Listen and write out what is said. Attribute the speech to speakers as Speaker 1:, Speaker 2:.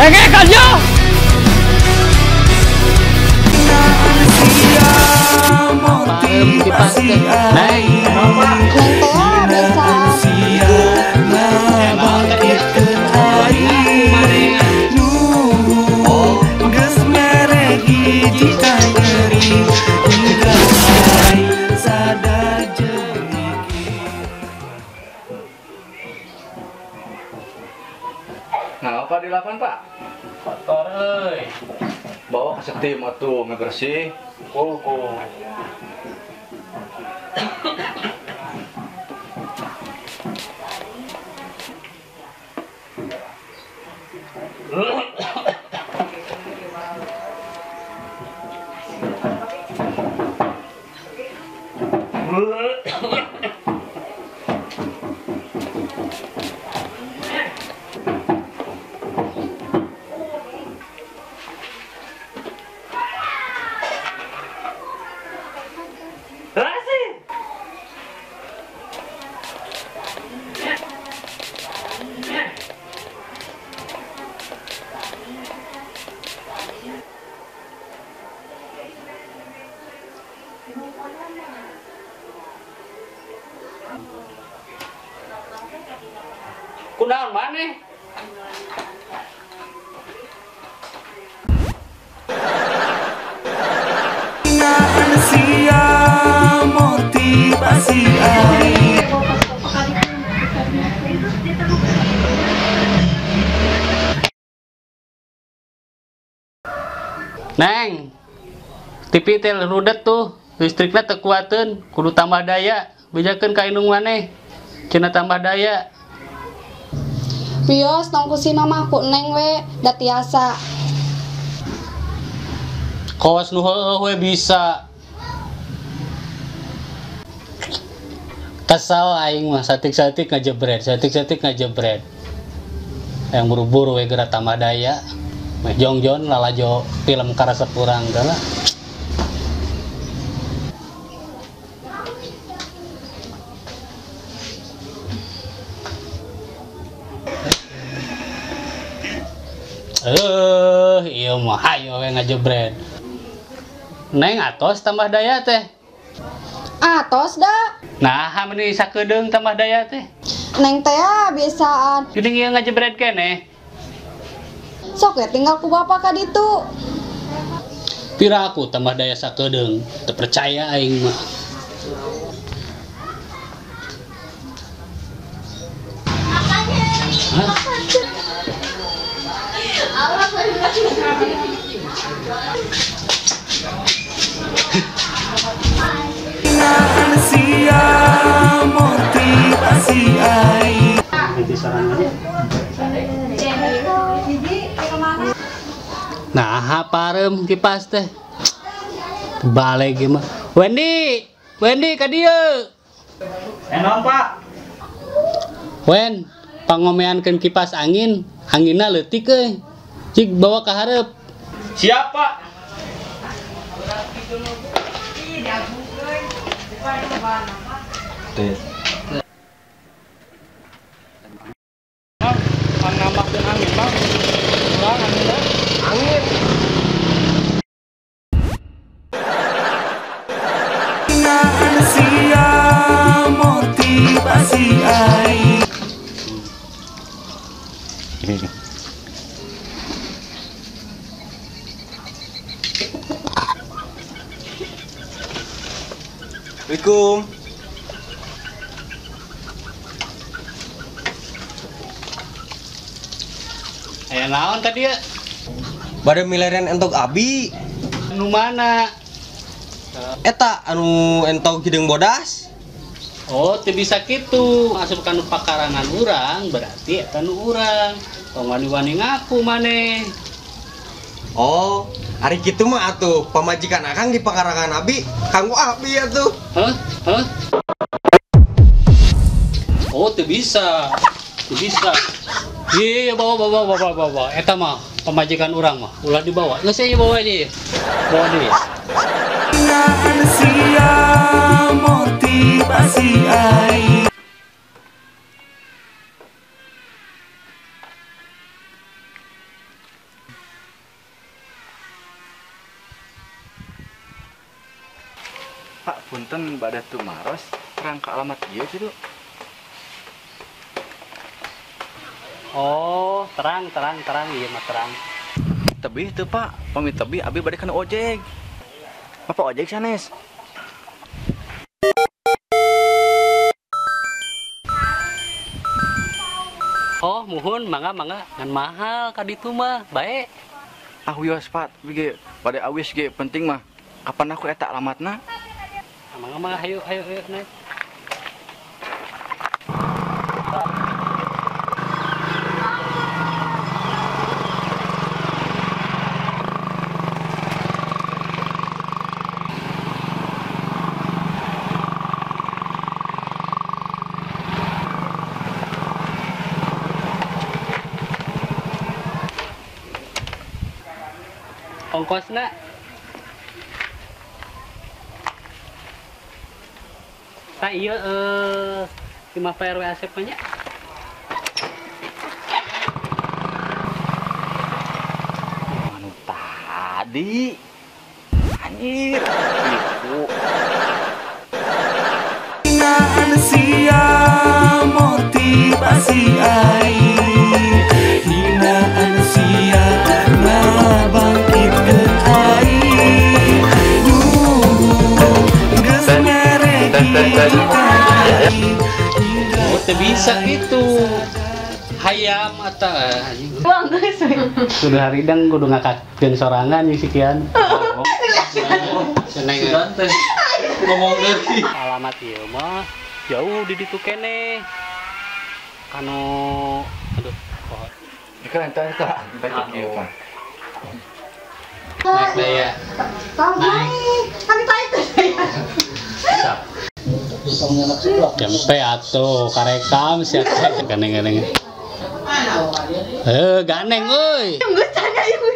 Speaker 1: Kerja.
Speaker 2: Motivasi Neng Tea bisa
Speaker 3: Nah, apa dilakukan Pak?
Speaker 1: Kotor euy.
Speaker 3: Bawa ke setim atuh ngebersih.
Speaker 1: Oh. Kunaon maneh?
Speaker 4: Motivasi
Speaker 1: Neng, TV tel rudet tuh, listriknya teu kuateun, kudu tambah daya, bejakeun ka indung maneh. Cenah tambah daya.
Speaker 2: Pios nongku si mama ku neng we da tiasa.
Speaker 1: Kawas nu heueuh we bisa. Kesal aing mah satik-satik ngajebret, satik-satik ngajebret. Yang buru-buru we geura tambah daya. Meh jongjon lalajo film karasa kurang lah. Iya mah hayo we ngajebret. Neng atos tambah daya teh.
Speaker 2: Atos da.
Speaker 1: Nah, hameni sakedeung tambah daya teh.
Speaker 2: Neng Tea biasaan.
Speaker 1: Geuning ieu ngajebret keneh.
Speaker 2: Sok we tinggal ku bapak ka ditu.
Speaker 1: Pira aku tambah daya sakedeung, teu percaya aing mah.
Speaker 4: motivasi
Speaker 1: Nah, parem kipas teh. Balik ge mah. Wendy ka dieu.
Speaker 5: Enon Pak.
Speaker 1: Wen, pangomeankeun kipas angin, anginna leutik euy. Cik bawa ka hareup.
Speaker 5: Siap Pak.
Speaker 1: Bang nambahkeun angin, Bang. Kurang angin dah.
Speaker 4: motivasi
Speaker 5: Assalamualaikum.
Speaker 1: Aya naon tadi ya?
Speaker 5: Bade milarian entok abi.
Speaker 1: Nu mana?
Speaker 5: Eta anu entok hidung bodas.
Speaker 1: Oh, teu bisa kitu. Masukkan pakarangan urang, berarti eta nu urang. Tong wani-wani ngaku maneh.
Speaker 5: Oh, hari kitu mah atuh pamajikan akang di pakarangan abi, kanggo abi atuh.
Speaker 1: Hah? Oh, teu bisa. Teu bisa. Iya, bawa. Eta mah pemajikan urang mah. Ulah dibawa. Geus aya bawa deui. Bawa deui.
Speaker 4: motivasi
Speaker 3: Punten pada tuh maros terang ke alamat ieu kitu.
Speaker 1: Oh, terang iya mah terang.
Speaker 3: Tebih tuh Pak, pamit tebih abi bade kana ojek. Bapak ojek sanes.
Speaker 1: Oh, muhun mangga ngan mahal ka ditu mah, bae.
Speaker 3: Ah wios Pak, ge bade awis ge penting mah. Kapan aku eta alamatna?
Speaker 1: Mangga ayo naik. Ongkosna tak iya 5 PRW Asep nya
Speaker 3: Anu tadi. Anjir. Ibu.
Speaker 4: Hinaan sia motivasi air, hinaan sia ngabangkitkeun air. Geus ngaregi
Speaker 1: oh teu bisa gitu hayam atau
Speaker 2: Bang, guys.
Speaker 1: sudah haridang kudu ngakakeun sorangan jeung sikian seneng teh ngomong deui alamat ieu mah jauh di ditu keneh kanu aduh pohon
Speaker 3: Ikan entah Kak, entah cek ieu Pak.
Speaker 1: naik deh ya
Speaker 2: Kang naik. Kan tahu
Speaker 1: Jampe atuh karekam sia teh ganeng-ganeng. Ganeng euy.
Speaker 2: Tunggu sana, ibu.